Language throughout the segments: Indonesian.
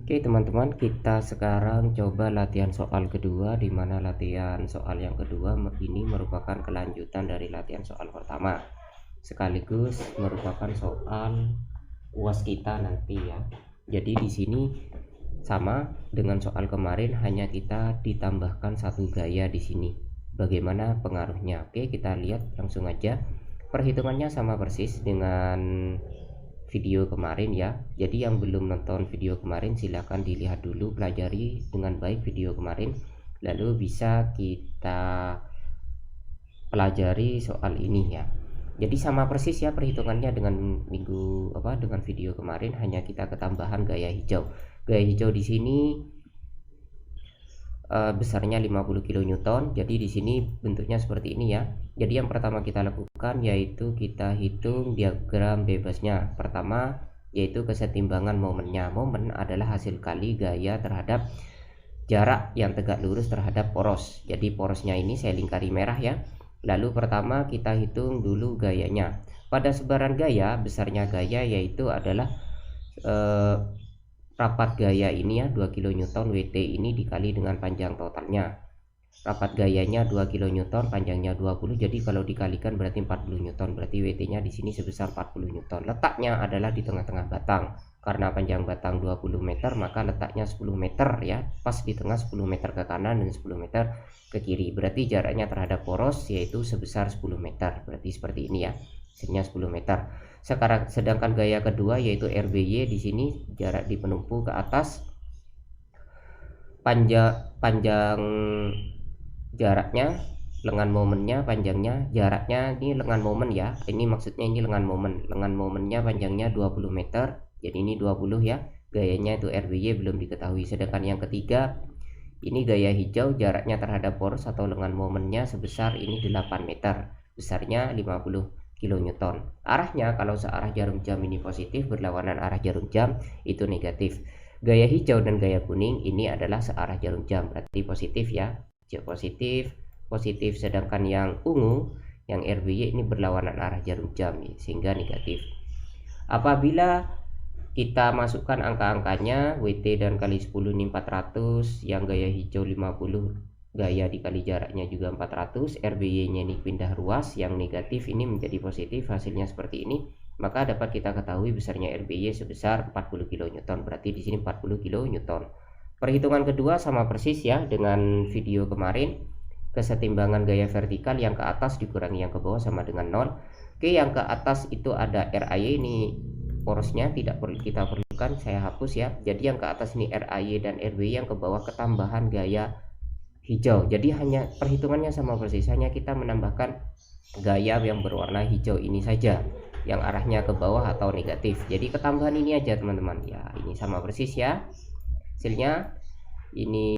Oke teman-teman, kita sekarang coba latihan soal kedua, di mana latihan soal yang kedua ini merupakan kelanjutan dari latihan soal pertama, sekaligus merupakan soal UAS kita nanti ya. Jadi di sini sama dengan soal kemarin, hanya kita ditambahkan satu gaya di sini. Bagaimana pengaruhnya? Oke, kita lihat langsung aja. Perhitungannya sama persis dengan video kemarin ya. Jadi yang belum nonton video kemarin silahkan dilihat dulu, pelajari dengan baik video kemarin, lalu bisa kita pelajari soal ini ya. Jadi sama persis ya perhitungannya dengan dengan video kemarin, hanya kita ketambahan gaya hijau. Gaya hijau di sini besarnya 50 kN. Jadi di sini bentuknya seperti ini ya. Jadi yang pertama kita lakukan yaitu kita hitung diagram bebasnya. Pertama yaitu kesetimbangan momennya. Momen adalah hasil kali gaya terhadap jarak yang tegak lurus terhadap poros. Jadi porosnya ini saya lingkari merah ya. Lalu pertama kita hitung dulu gayanya. Pada sebaran gaya, besarnya gaya yaitu adalah rapat gaya ini ya, 2 kN WT ini dikali dengan panjang totalnya. Rapat gayanya 2 kN, panjangnya 20. Jadi kalau dikalikan berarti 40 N. Berarti WT-nya di sini sebesar 40 N. Letaknya adalah di tengah-tengah batang. Karena panjang batang 20 meter, maka letaknya 10 meter ya. Pas di tengah, 10 meter ke kanan dan 10 meter ke kiri. Berarti jaraknya terhadap poros yaitu sebesar 10 meter. Berarti seperti ini ya. Hasilnya 10 meter. Sekarang sedangkan gaya kedua yaitu RBY, di sini jarak di penumpu ke atas, panjang jaraknya, lengan momennya, panjangnya, jaraknya ini lengan momen ya. Ini maksudnya ini lengan momen. Lengan momennya panjangnya 20 meter. Jadi ini 20 ya. Gayanya itu RBY belum diketahui. Sedangkan yang ketiga ini gaya hijau, jaraknya terhadap poros atau lengan momennya sebesar ini 8 meter. Besarnya 50 kN. Arahnya kalau searah jarum jam ini positif, berlawanan arah jarum jam itu negatif. Gaya hijau dan gaya kuning ini adalah searah jarum jam, berarti positif ya. Positif, positif. Sedangkan yang ungu, yang RBY ini berlawanan arah jarum jam sehingga negatif. Apabila kita masukkan angka-angkanya, WT dan kali 10 ini 400, yang gaya hijau 50, gaya dikali jaraknya juga 400, RBY nya ini pindah ruas, yang negatif ini menjadi positif, hasilnya seperti ini. Maka dapat kita ketahui besarnya RBY sebesar 40 kN. Berarti di sini 40 kN. Perhitungan kedua sama persis ya dengan video kemarin. Kesetimbangan gaya vertikal, yang ke atas dikurangi yang ke bawah sama dengan 0. Oke, yang ke atas itu ada RAY, ini porosnya tidak perlu kita perlukan, saya hapus ya. Jadi yang ke atas ini RAY dan RBY, yang ke bawah ketambahan gaya hijau. Jadi hanya perhitungannya sama persis, hanya kita menambahkan gaya yang berwarna hijau ini saja, yang arahnya ke bawah atau negatif. Jadi ketambahan ini aja teman-teman ya. Ini sama persis ya. Hasilnya ini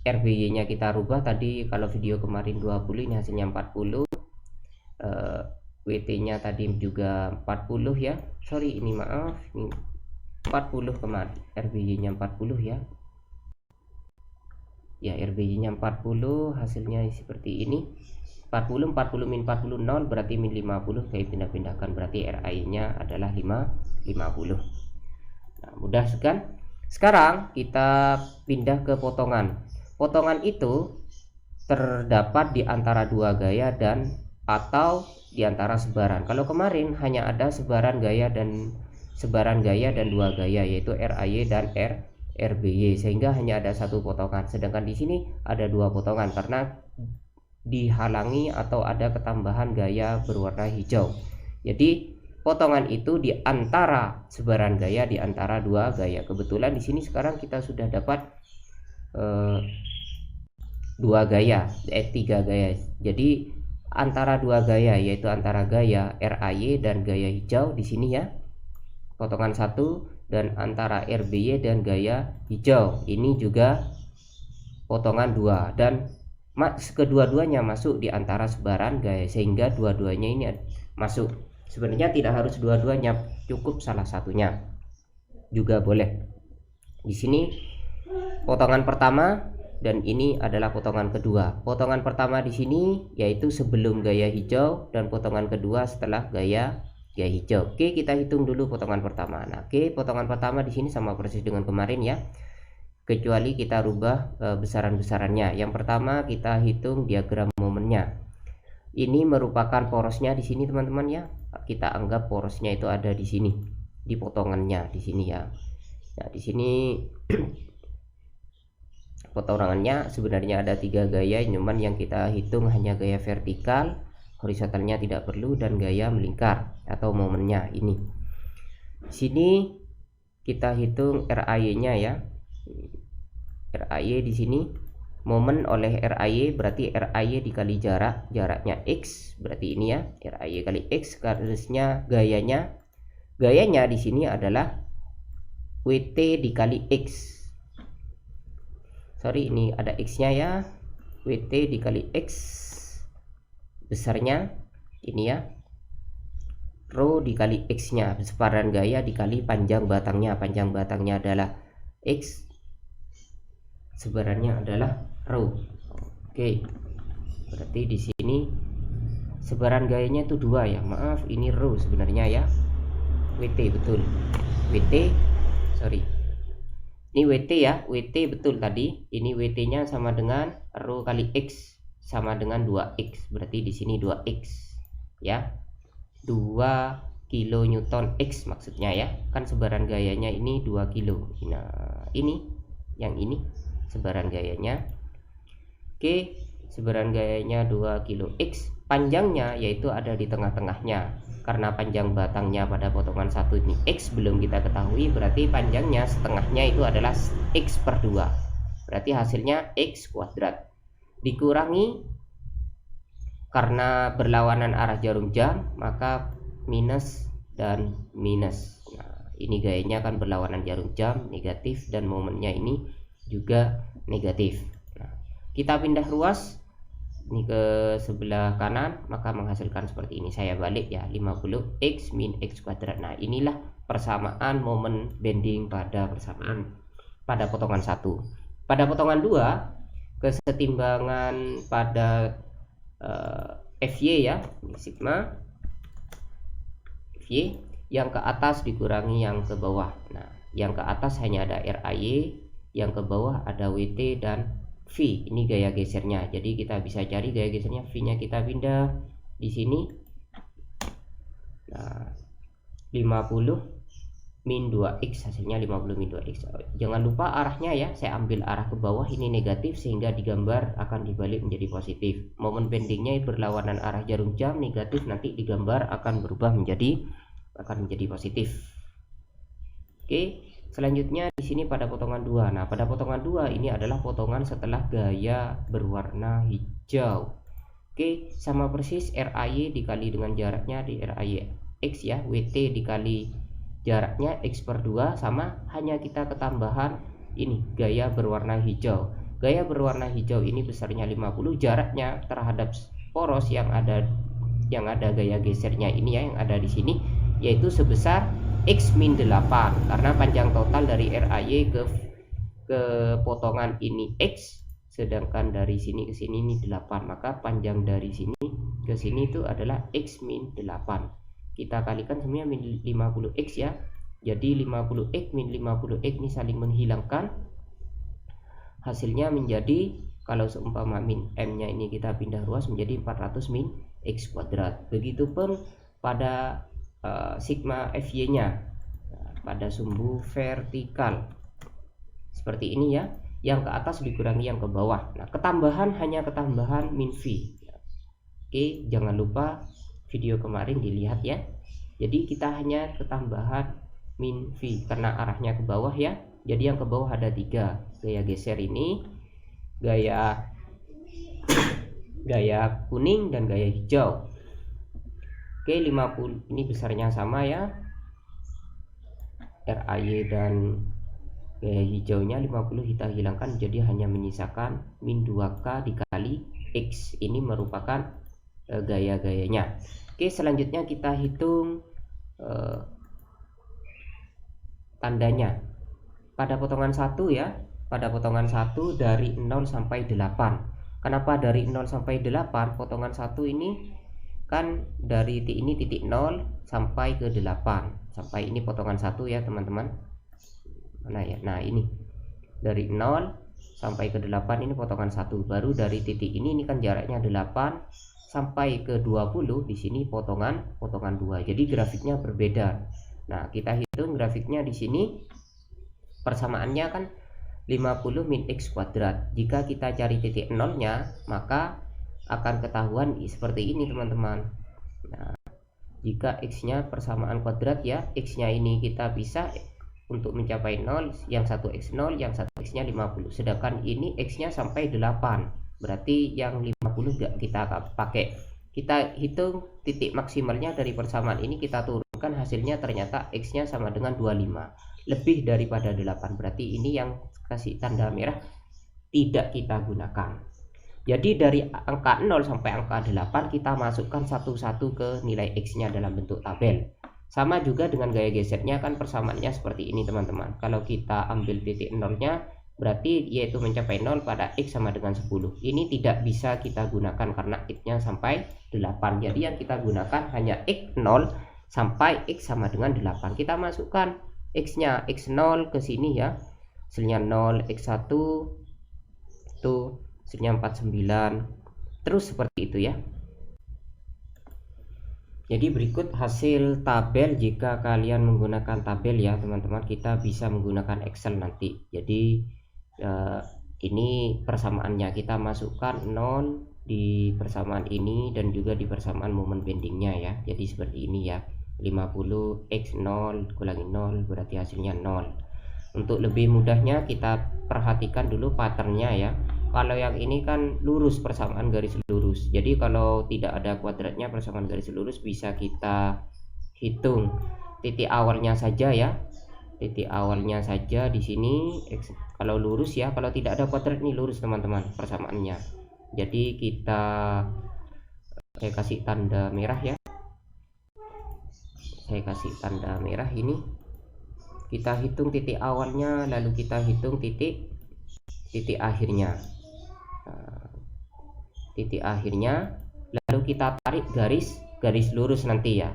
RBY nya kita rubah, tadi kalau video kemarin 20, ini hasilnya 40. WT nya tadi juga 40 ya. Sorry, ini maaf, ini 40 kemarin, RBY nya 40 ya. Ya, RBY nya 40, hasilnya seperti ini. 40, 40 min 40 0, berarti min 50. Saya pindah-pindahkan, berarti RAI nya adalah 50. Nah, mudah kan? Sekarang kita pindah ke potongan. Potongan itu terdapat di antara dua gaya dan atau di antara sebaran. Kalau kemarin hanya ada sebaran gaya dan dua gaya, yaitu RAY dan RBY, sehingga hanya ada satu potongan. Sedangkan di sini ada dua potongan karena dihalangi atau ada ketambahan gaya berwarna hijau. Jadi potongan itu di antara sebaran gaya, di antara dua gaya. Kebetulan di sini sekarang kita sudah dapat tiga gaya. Jadi antara dua gaya, yaitu antara gaya RAY dan gaya hijau di sini ya, potongan satu, dan antara RBY dan gaya hijau ini juga potongan 2, dan kedua-duanya masuk di antara sebaran gaya, sehingga dua-duanya ini masuk. Sebenarnya tidak harus dua-duanya, cukup salah satunya juga boleh. Di sini potongan pertama dan ini adalah potongan kedua. Potongan pertama di sini yaitu sebelum gaya hijau, dan potongan kedua setelah gaya gaya hijau. Oke, kita hitung dulu potongan pertama. Nah, oke, potongan pertama di sini sama persis dengan kemarin ya, kecuali kita rubah besaran-besarannya. Yang pertama kita hitung diagram momennya. Ini merupakan porosnya di sini teman-teman ya. Kita anggap porosnya itu ada di sini, di potongannya di sini ya. Nah, di sini potongannya sebenarnya ada 3 gaya, cuman yang kita hitung hanya gaya vertikal, horizontalnya tidak perlu, dan gaya melingkar atau momennya ini. Di sini kita hitung RAY-nya ya. RAY di sini momen oleh RAY berarti RAY dikali jaraknya X, berarti ini ya, RAY kali X, garisnya gayanya di sini adalah WT dikali X. Sorry, ini ada X-nya ya. WT dikali X besarnya ini ya. Rho dikali X-nya, sepadan gaya dikali panjang batangnya. Panjang batangnya adalah X, sebarannya adalah rho. Oke. Berarti di sini sebaran gayanya itu 2 ya. Maaf, ini rho sebenarnya ya. WT betul. WT, sorry. Ini WT ya, WT betul tadi. Ini WT-nya sama dengan rho kali X, sama dengan 2X. Berarti di sini 2X ya. 2 kilonewton X maksudnya ya. Kan sebaran gayanya ini 2 kilo. Nah, ini yang ini sebaran gayanya. Oke, sebaran gayanya 2 kilo X. Panjangnya yaitu ada di tengah-tengahnya. Karena panjang batangnya pada potongan 1 ini X belum kita ketahui, berarti panjangnya setengahnya itu adalah X per 2. Berarti hasilnya X kuadrat. Dikurangi, karena berlawanan arah jarum jam, maka minus dan minus. Nah, ini gayanya kan berlawanan jarum jam, negatif, dan momennya ini juga negatif. Nah, kita pindah ruas ini ke sebelah kanan, maka menghasilkan seperti ini. Saya balik ya, 50x min x kuadrat. Nah, inilah persamaan momen bending pada potongan 1. Pada potongan 2, kesetimbangan pada Fy ya, ini sigma Fy, yang ke atas dikurangi yang ke bawah. Nah, yang ke atas hanya ada RAY, yang ke bawah ada WT dan V. Ini gaya gesernya. Jadi kita bisa cari gaya gesernya. V-nya kita pindah di sini. Nah, 50 min 2x, hasilnya 50 min 2x. Jangan lupa arahnya ya. Saya ambil arah ke bawah, ini negatif, sehingga digambar akan dibalik menjadi positif. Momen bendingnya berlawanan arah jarum jam, negatif, nanti digambar akan berubah menjadi positif. Oke. Selanjutnya di sini pada potongan 2. Nah, pada potongan 2 ini adalah potongan setelah gaya berwarna hijau. Oke, sama persis RAY dikali dengan jaraknya di RAY X ya, WT dikali jaraknya X per 2, sama, hanya kita ketambahan ini gaya berwarna hijau. Gaya berwarna hijau ini besarnya 50, jaraknya terhadap poros yang ada gaya gesernya ini ya, yang ada di sini, yaitu sebesar X min 8, karena panjang total dari RAY ke potongan ini X, sedangkan dari sini ke sini ini 8, maka panjang dari sini ke sini itu adalah X min 8. Kita kalikan semuanya min 50x ya. Jadi 50x min 50x ini saling menghilangkan. Hasilnya menjadi, kalau seumpama min M-nya ini kita pindah ruas, menjadi 400 min X kuadrat. Begitupun pada sigma Fy-nya pada sumbu vertikal seperti ini ya, yang ke atas dikurangi yang ke bawah. Nah, ketambahan hanya ketambahan min V. Oke, jangan lupa video kemarin dilihat ya. Jadi kita hanya ketambahan min V karena arahnya ke bawah ya. Jadi yang ke bawah ada 3 gaya geser ini, gaya kuning dan gaya hijau. Oke, 50 ini besarnya sama ya, RAY dan gaya hijaunya 50 kita hilangkan, jadi hanya menyisakan min 2K dikali X. Ini merupakan gaya-gayanya. Oke, selanjutnya kita hitung tandanya pada potongan 1 ya. Pada potongan 1 dari 0 sampai 8. Kenapa dari 0 sampai 8? Potongan 1 ini kan dari ini titik 0 sampai ke 8, sampai ini potongan 1 ya teman-teman. Mana ya, nah ini dari 0 sampai ke 8 ini potongan 1, baru dari titik ini kan jaraknya 8 sampai ke 20, di sini potongan 2. Jadi grafiknya berbeda. Nah, kita hitung grafiknya di sini persamaannya kan 50 min x kuadrat. Jika kita cari titik nolnya, maka akan ketahuan seperti ini teman-teman. Nah, jika x-nya persamaan kuadrat ya, x-nya ini kita bisa untuk mencapai 0, yang satu x 0, yang satu x-nya 50. Sedangkan ini x-nya sampai 8. Berarti yang 50 gak kita pakai. Kita hitung titik maksimalnya dari persamaan ini, kita turunkan, hasilnya ternyata x-nya sama dengan 25, lebih daripada 8. Berarti ini yang kasih tanda merah tidak kita gunakan. Jadi dari angka 0 sampai angka 8 kita masukkan satu-satu ke nilai x-nya dalam bentuk tabel. Sama juga dengan gaya gesernya, kan persamaannya seperti ini teman-teman. Kalau kita ambil titik nolnya, berarti yaitu mencapai 0 pada x sama dengan 10. Ini tidak bisa kita gunakan karena x-nya sampai 8. Jadi yang kita gunakan hanya x0 sampai x sama dengan 8. Kita masukkan x-nya, x0 ke sini ya. Hasilnya 0, x1 itu hasilnya 49. Terus seperti itu ya. Jadi berikut hasil tabel jika kalian menggunakan tabel ya teman-teman. Kita bisa menggunakan Excel nanti. Jadi ini persamaannya, kita masukkan 0 di persamaan ini dan juga di persamaan momen bendingnya ya. Jadi seperti ini ya, 50 x 0 kurangi 0 berarti hasilnya 0. Untuk lebih mudahnya kita perhatikan dulu patternnya ya. Kalau yang ini kan lurus, persamaan garis lurus. Jadi kalau tidak ada kuadratnya, persamaan garis lurus, bisa kita hitung titik awalnya saja ya. Titik awalnya saja di sini x, kalau lurus ya. Kalau tidak ada kuadrat ini lurus teman-teman persamaannya. Jadi saya kasih tanda merah ya. Saya kasih tanda merah ini. Kita hitung titik awalnya, lalu kita hitung titik akhirnya. Titik akhirnya, lalu kita tarik garis lurus nanti ya.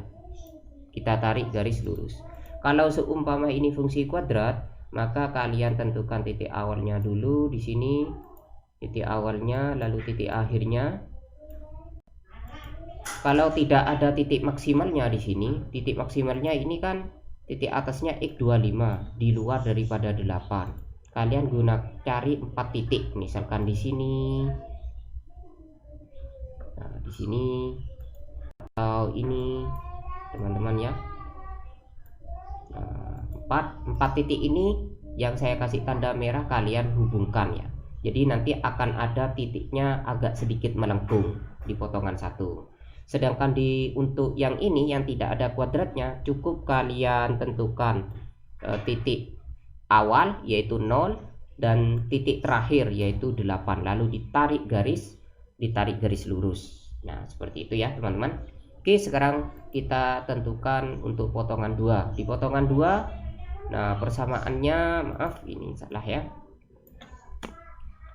Kita tarik garis lurus. Kalau seumpama ini fungsi kuadrat, maka kalian tentukan titik awalnya dulu di sini, titik awalnya, lalu titik akhirnya. Kalau tidak ada titik maksimalnya di sini, titik maksimalnya ini kan titik atasnya x25 di luar daripada 8. Kalian cari 4 titik, misalkan di sini, nah di sini, atau ini teman-teman ya. Nah, 4 titik ini yang saya kasih tanda merah kalian hubungkan ya. Jadi nanti akan ada titiknya agak sedikit melengkung di potongan 1. Sedangkan untuk yang ini yang tidak ada kuadratnya, cukup kalian tentukan titik awal yaitu 0 dan titik terakhir yaitu 8, lalu ditarik garis lurus. Nah seperti itu ya teman-teman. Oke, sekarang kita tentukan untuk potongan 2. Di potongan 2, nah persamaannya, maaf ini salah ya,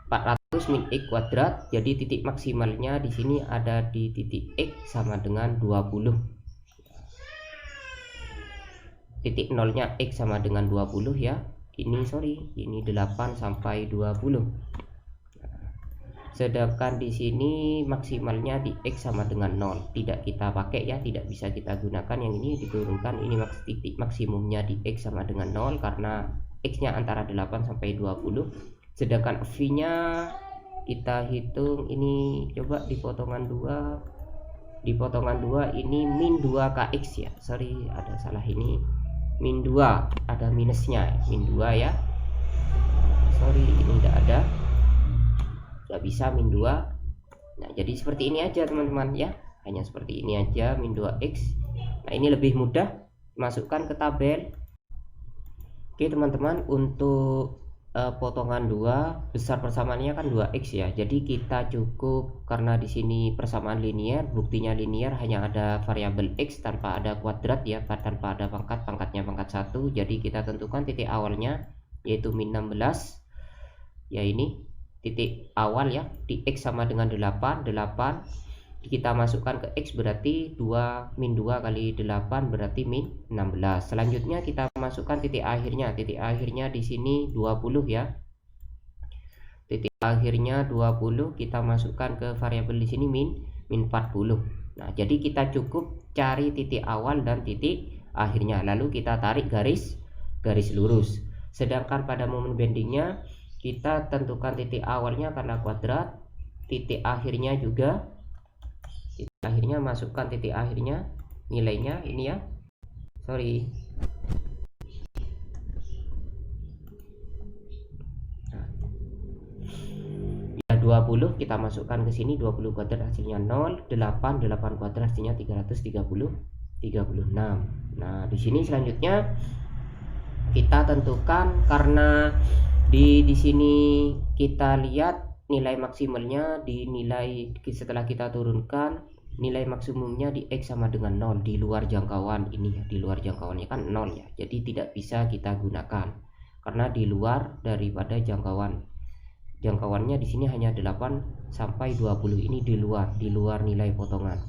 400 min x kuadrat. Jadi titik maksimalnya di sini ada di titik x sama dengan 20. Titik nolnya x sama dengan 20 ya. Ini 8 sampai 20. Sedangkan di sini maksimalnya di x sama dengan 0. Tidak kita pakai ya, tidak bisa kita gunakan. Yang ini diturunkan, ini titik maksimumnya di x sama dengan 0 karena x-nya antara 8 sampai 20. Sedangkan v-nya kita hitung ini, coba di potongan 2. Di potongan 2 ini min 2 kx ya. Ada salah ini. Min 2, ada minusnya, min 2 ya. Ini tidak ada. Tidak bisa min 2. Nah, jadi seperti ini aja teman-teman ya. Hanya seperti ini aja, min 2x. Nah, ini lebih mudah, masukkan ke tabel. Oke teman-teman, untuk potongan 2 besar persamaannya kan 2x ya. Jadi kita cukup, karena di sini persamaan linear, buktinya linear, hanya ada variabel x tanpa ada kuadrat ya, tanpa ada pangkatnya pangkat 1. Jadi kita tentukan titik awalnya yaitu min 16 ya, ini titik awal ya, di x sama dengan 8. kita masukkan ke X berarti 2 min 2 kali 8 berarti min 16. Selanjutnya kita masukkan titik akhirnya. Titik akhirnya di sini 20 ya. Titik akhirnya 20 kita masukkan ke variabel di sini min 40. Nah, jadi kita cukup cari titik awal dan titik akhirnya. Lalu kita tarik garis lurus. Sedangkan pada momen bendingnya kita tentukan titik awalnya karena kuadrat, titik akhirnya juga. Titik akhirnya masukkan titik akhirnya, nilainya ini ya. Sorry. Nah, 20 kita masukkan ke sini, 20 kuadrat hasilnya 0, 8 kuadrat hasilnya 336. Nah, di sini selanjutnya kita tentukan karena di sini kita lihat nilai maksimalnya dinilai setelah kita turunkan nilai maksimumnya di X sama dengan 0 di luar jangkauan ini ya, di luar jangkauannya kan 0 ya, jadi tidak bisa kita gunakan karena di luar daripada jangkauannya di sini hanya 8 sampai 20, ini di luar nilai potongan,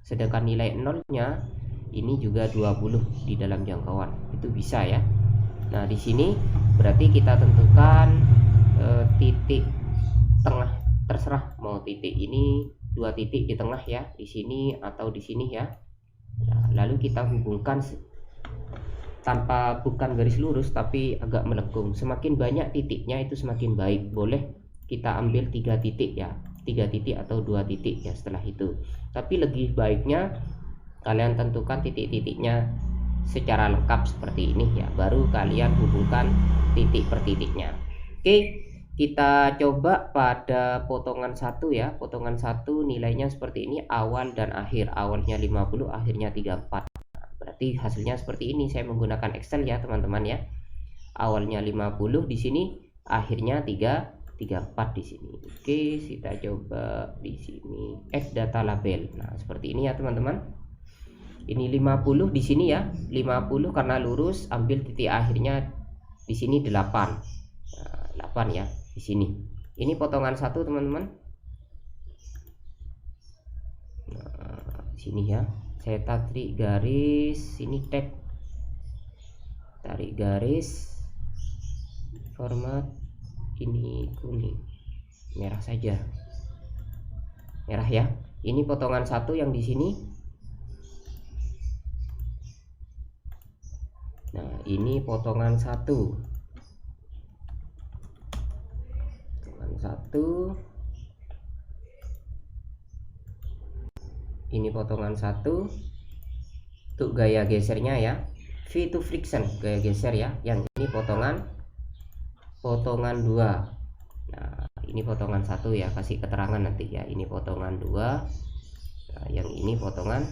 sedangkan nilai 0-nya ini juga 20 di dalam jangkauan, itu bisa ya. Nah, di sini berarti kita tentukan titik tengah, terserah mau titik ini 2 titik di tengah ya, di sini atau di sini ya. Nah, lalu kita hubungkan tanpa bukan garis lurus tapi agak melengkung. Semakin banyak titiknya itu semakin baik. Boleh kita ambil 3 titik ya, 3 titik atau 2 titik ya setelah itu. Tapi lebih baiknya kalian tentukan titik-titiknya secara lengkap seperti ini ya, baru kalian hubungkan titik per titiknya. Oke, kita coba pada potongan 1 ya. Potongan 1 nilainya seperti ini, awal dan akhir. Awalnya 50, akhirnya 34. Nah, berarti hasilnya seperti ini. Saya menggunakan Excel ya teman-teman ya. Awalnya 50 di sini, akhirnya 34 di sini. Oke, kita coba di sini add data label. Nah, seperti ini ya teman-teman. Ini 50 di sini ya, 50 karena lurus, ambil titik akhirnya di sini 8. Nah, 8 ya di sini. Ini potongan 1 teman-teman. Nah, di sini ya. Saya tarik garis, sini tab. Tarik garis. Format ini kuning. Merah saja. Merah ya. Ini potongan 1 yang di sini. Nah, ini potongan 1. Potongan 1. Ini potongan 1. Untuk gaya gesernya ya. V to friction, gaya geser ya. Yang ini potongan 2. Nah, ini potongan 1 ya, kasih keterangan nanti ya. Ini potongan 2. Nah, yang ini potongan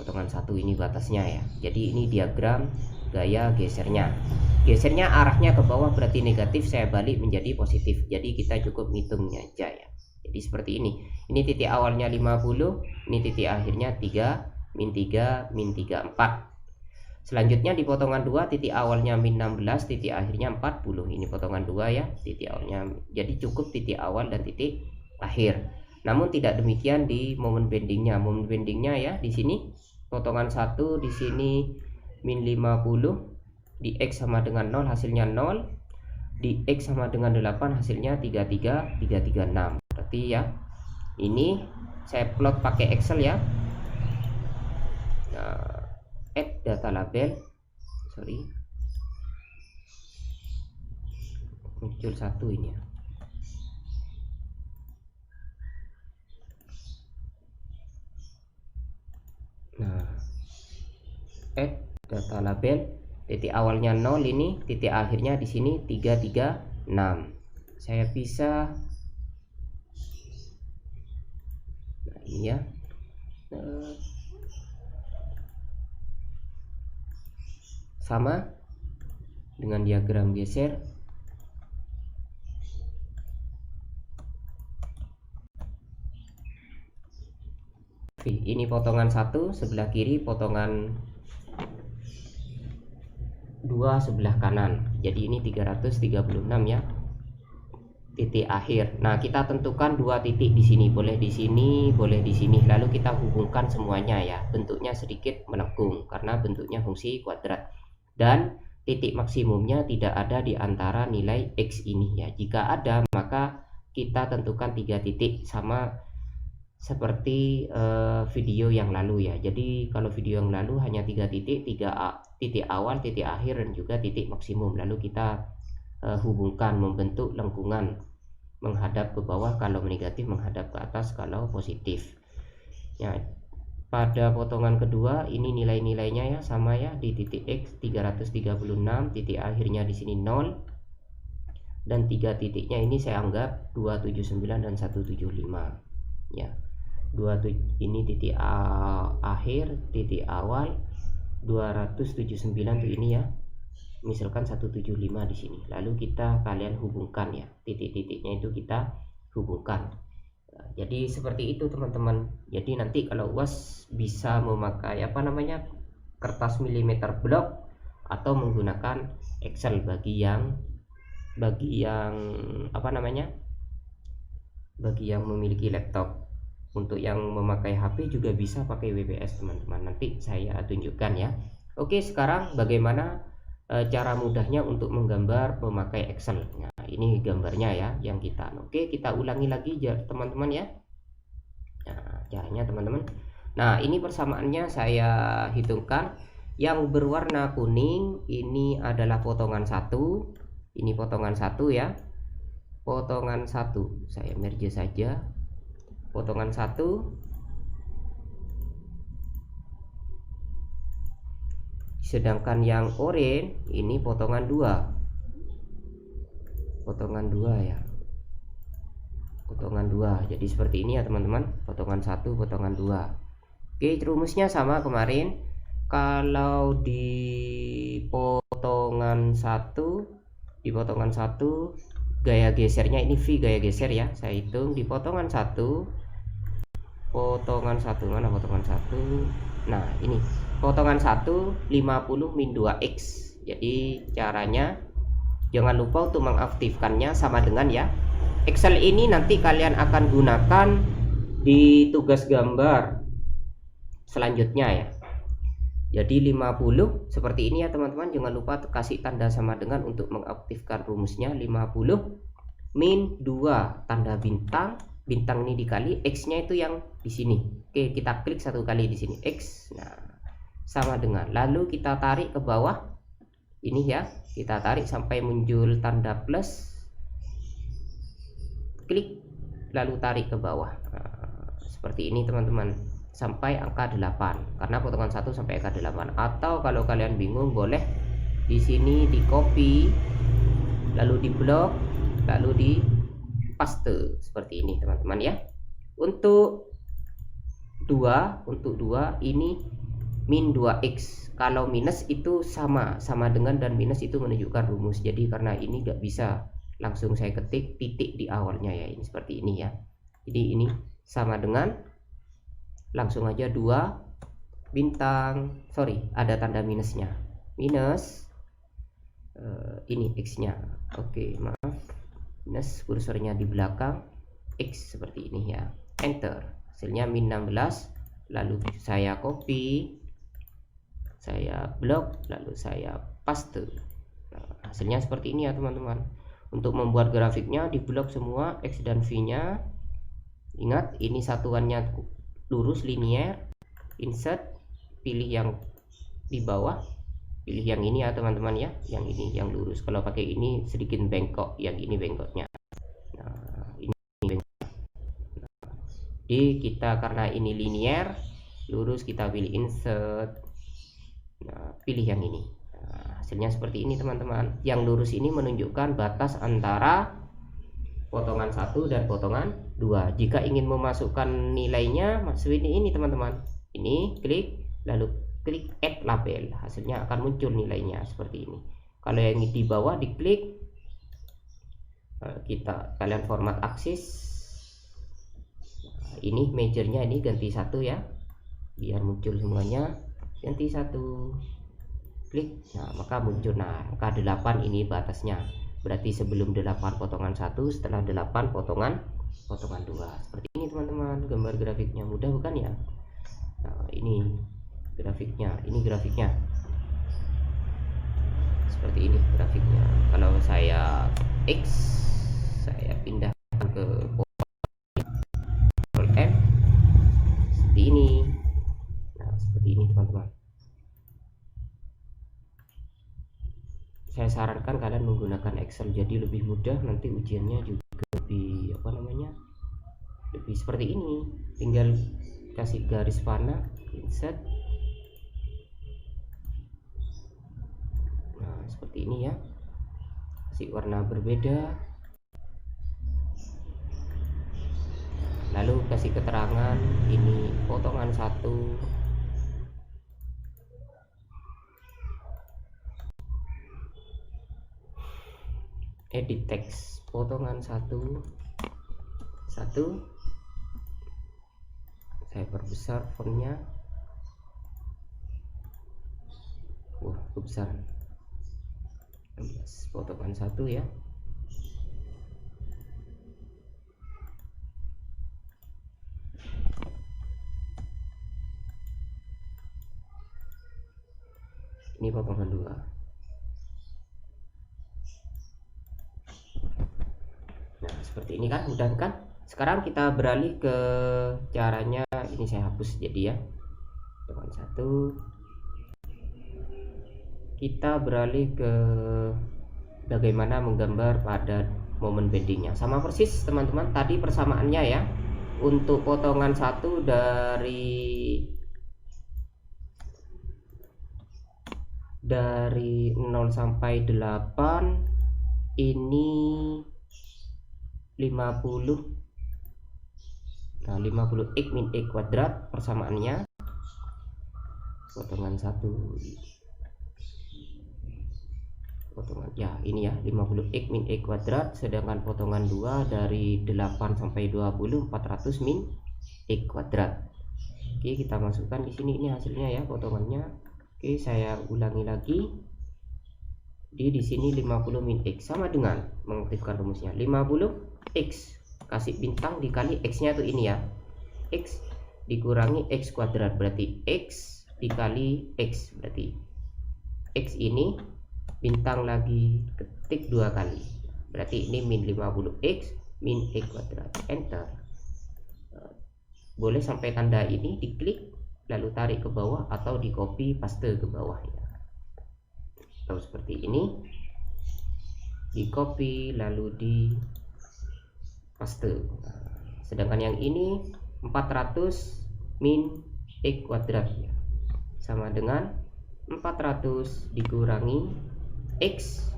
1 ini batasnya ya. Jadi ini diagram gaya gesernya. Gesernya arahnya ke bawah berarti negatif, saya balik menjadi positif. Jadi kita cukup ngitungnya aja ya. Jadi seperti ini. Ini titik awalnya 50, ini titik akhirnya 3, min 3, min 3, 4. Selanjutnya di potongan 2 titik awalnya min 16, titik akhirnya 40. Ini potongan 2 ya, titik awalnya. Jadi cukup titik awal dan titik akhir. Namun tidak demikian di momen bendingnya. Momen bendingnya ya di sini potongan 1 di sini min 50, di X sama dengan 0 hasilnya 0, di X sama dengan 8 hasilnya 336. Berarti ya ini saya plot pakai Excel ya. Nah, add data label, sorry, muncul 1 ini ya. Nah, add data label, titik awalnya 0 ini, titik akhirnya di sini 336. Saya bisa, nah ini ya. Sama dengan diagram geser. Ini potongan 1 sebelah kiri, potongan 2 sebelah kanan. Jadi ini 336 ya. titik akhir. Nah, kita tentukan dua titik di sini, boleh di sini, boleh di sini. Lalu kita hubungkan semuanya ya. Bentuknya sedikit melengkung karena bentuknya fungsi kuadrat. Dan titik maksimumnya tidak ada di antara nilai X ini ya. Jika ada, maka kita tentukan 3 titik sama seperti video yang lalu ya. Jadi kalau video yang lalu hanya 3 titik, titik awal, titik akhir, dan juga titik maksimum. Lalu kita hubungkan membentuk lengkungan menghadap ke bawah kalau negatif, menghadap ke atas kalau positif ya. Pada potongan kedua ini nilai-nilainya ya sama ya, di titik X 336, titik akhirnya di sini 0, dan 3 titiknya ini saya anggap 279 dan 175 ya. Ini titik akhir, titik awal 279 tuh ini ya, misalkan 175 di sini. Lalu kalian hubungkan ya, titik-titiknya itu kita hubungkan. Nah, jadi seperti itu teman-teman. Jadi nanti kalau UAS bisa memakai kertas milimeter blok atau menggunakan Excel bagi yang memiliki laptop. Untuk yang memakai HP juga bisa pakai WPS teman-teman. Nanti saya tunjukkan ya. Oke, sekarang bagaimana cara mudahnya untuk menggambar memakai Excel. Nah, ini gambarnya ya yang kita. Oke, kita ulangi lagi ya teman-teman ya. Nah, caranya teman-teman. Nah, ini persamaannya saya hitungkan. Yang berwarna kuning ini adalah potongan 1. Ini potongan 1 ya. Potongan 1. Saya merge saja. Potongan 1. Sedangkan yang oranye ini potongan 2. Potongan 2 ya. Potongan 2. Jadi seperti ini ya teman-teman. Potongan 1, potongan 2. Oke, rumusnya sama kemarin. Kalau di potongan 1, gaya gesernya ini V gaya geser ya. Saya hitung di potongan 1. Mana potongan 1? Nah, ini potongan 1 50 min 2x. Jadi caranya jangan lupa untuk mengaktifkannya sama dengan ya. Excel ini nanti kalian akan gunakan di tugas gambar selanjutnya ya. Jadi 50 seperti ini ya teman-teman. Jangan lupa kasih tanda sama dengan untuk mengaktifkan rumusnya. 50 min 2 tanda bintang. Bintang ini dikali X-nya itu yang di sini. Oke, kita klik satu kali di sini X. Nah, sama dengan. Lalu kita tarik ke bawah. Ini ya, kita tarik sampai muncul tanda plus. Klik, lalu tarik ke bawah. Nah, seperti ini teman-teman. Sampai angka 8. Karena potongan 1 sampai angka 8. Atau kalau kalian bingung boleh di sini di copy, lalu di blok, lalu di paste seperti ini teman-teman ya. Untuk 2 ini min 2x. Kalau minus itu sama dengan, dan minus itu menunjukkan rumus. Jadi karena ini nggak bisa langsung saya ketik titik di awalnya ya, ini seperti ini ya. Jadi ini sama dengan, langsung aja 2 bintang, ada tanda minusnya, minus ini x-nya. Oke, maaf, minus, kursornya di belakang X seperti ini ya, enter. Hasilnya min 16. Lalu saya copy, saya blok, lalu saya paste. Nah, hasilnya seperti ini ya teman-teman. Untuk membuat grafiknya di blok semua X dan V nya. Ingat ini satuannya lurus linear. Insert, pilih yang di bawah, pilih yang ini ya teman-teman ya, yang ini yang lurus. Kalau pakai ini sedikit bengkok, yang ini bengkoknya. Nah, ini bengkok. Nah, jadi kita karena ini linear lurus, kita pilih insert. Nah, pilih yang ini. Nah, hasilnya seperti ini teman-teman. Yang lurus ini menunjukkan batas antara potongan 1 dan potongan 2. Jika ingin memasukkan nilainya, masukin ini teman-teman. Ini klik, lalu klik add label. Hasilnya akan muncul nilainya seperti ini. Kalau yang di bawah diklik, kalian format aksis. Nah, ini measure-nya ini ganti 1 ya, biar muncul semuanya. Ganti 1, klik. Nah, maka muncul. Nah, angka 8 ini batasnya. berarti sebelum 8 potongan 1, setelah 8 potongan 2. Seperti ini teman-teman gambar grafiknya, mudah bukan ya? Nah, ini grafiknya, seperti ini grafiknya. Kalau saya X, saya pindahkan ke Ctrl M, seperti ini. Nah, seperti ini teman-teman. Saya sarankan kalian menggunakan Excel, jadi lebih mudah, nanti ujiannya juga lebih lebih seperti ini. Tinggal kasih garis panah, insert. Nah, seperti ini ya, kasih warna berbeda, lalu kasih keterangan ini potongan 1, edit teks potongan 1, saya perbesar fontnya. Wah, kebesaran. Potongan 1 ya. Ini potongan 2. Nah, seperti ini kan, mudah kan? Sekarang kita beralih ke caranya, ini saya hapus jadi ya. Potongan 1. Kita beralih ke bagaimana menggambar pada momen bendingnya. Sama persis teman-teman, tadi persamaannya ya. Untuk potongan 1 dari 0 sampai 8 ini 50. Nah, 50 x min x kuadrat persamaannya. Potongan 1, potongan ya ini ya, 50 x min x kuadrat, sedangkan potongan 2 dari 8 sampai 20 400 min x kuadrat. Oke, kita masukkan di sini, ini hasilnya ya potongannya. Oke, saya ulangi lagi. Di sini 50 min x sama dengan mengaktifkan rumusnya 50 x kasih bintang dikali x-nya tuh ini ya. X dikurangi x kuadrat berarti x dikali x, berarti x ini bintang lagi ketik 2 kali, berarti ini min 50x min x kuadrat, enter. Boleh sampai tanda ini diklik lalu tarik ke bawah atau di copy paste ke bawah ya. Atau seperti ini, di copy lalu di paste. Sedangkan yang ini 400 min x kuadrat ya, sama dengan 400 dikurangi x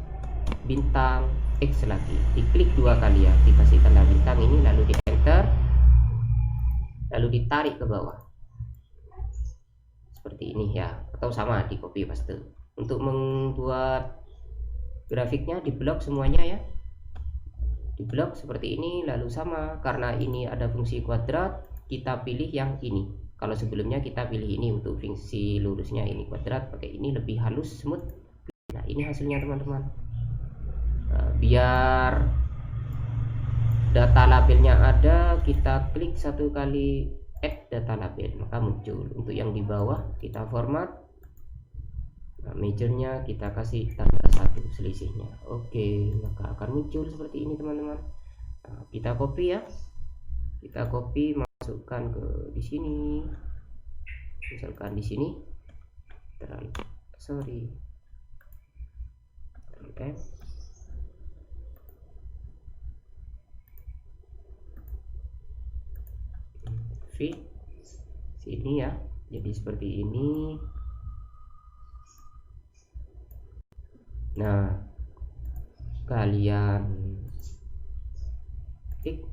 bintang x lagi, diklik 2 kali ya, dikasih tanda bintang ini lalu di enter lalu ditarik ke bawah seperti ini ya, atau sama di copy paste. Untuk membuat grafiknya di blok semuanya ya, di blok seperti ini, lalu sama karena ini ada fungsi kuadrat kita pilih yang ini. Kalau sebelumnya kita pilih ini untuk fungsi lurusnya ini kuadrat, pakai ini lebih halus smooth. Nah, ini hasilnya teman-teman. Biar data labelnya ada, kita klik 1 kali add data label, maka muncul. Untuk yang di bawah kita format, nah, measure-nya kita kasih tanda 1 selisihnya. Oke, maka akan muncul seperti ini teman-teman. Nah, kita copy ya, kita copy masukkan ke di sini, misalkan di sini oke. Sini ya, jadi seperti ini. Nah, kalian klik.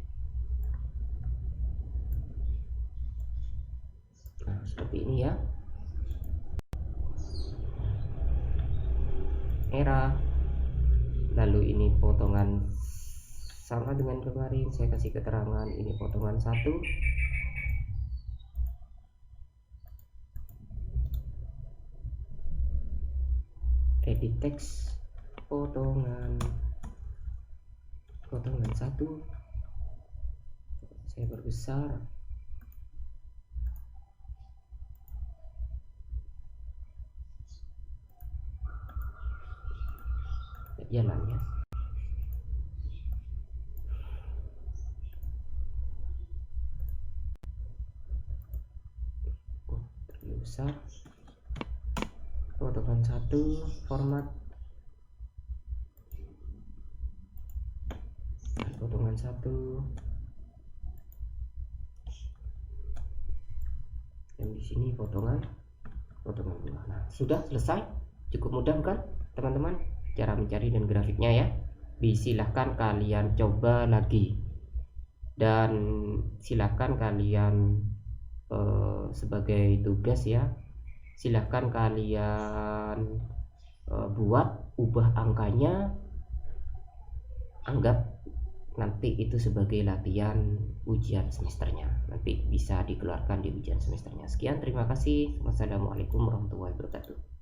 Nah, seperti ini ya, merah. Lalu ini potongan sama dengan kemarin, saya kasih keterangan ini potongan 1, edit teks potongan 1. Saya perbesar. Jalannya. Terlalu besar. Potongan 1, format. Potongan 1. Dan di sini potongan 2. Nah, sudah selesai. Cukup mudah bukan, teman-teman? Cara mencari dan grafiknya ya. Silahkan kalian coba lagi, dan silahkan kalian sebagai tugas ya, silahkan kalian ubah angkanya, anggap nanti itu sebagai latihan ujian semesternya, nanti bisa dikeluarkan di ujian semesternya. Sekian, terima kasih. Wassalamualaikum warahmatullahi wabarakatuh.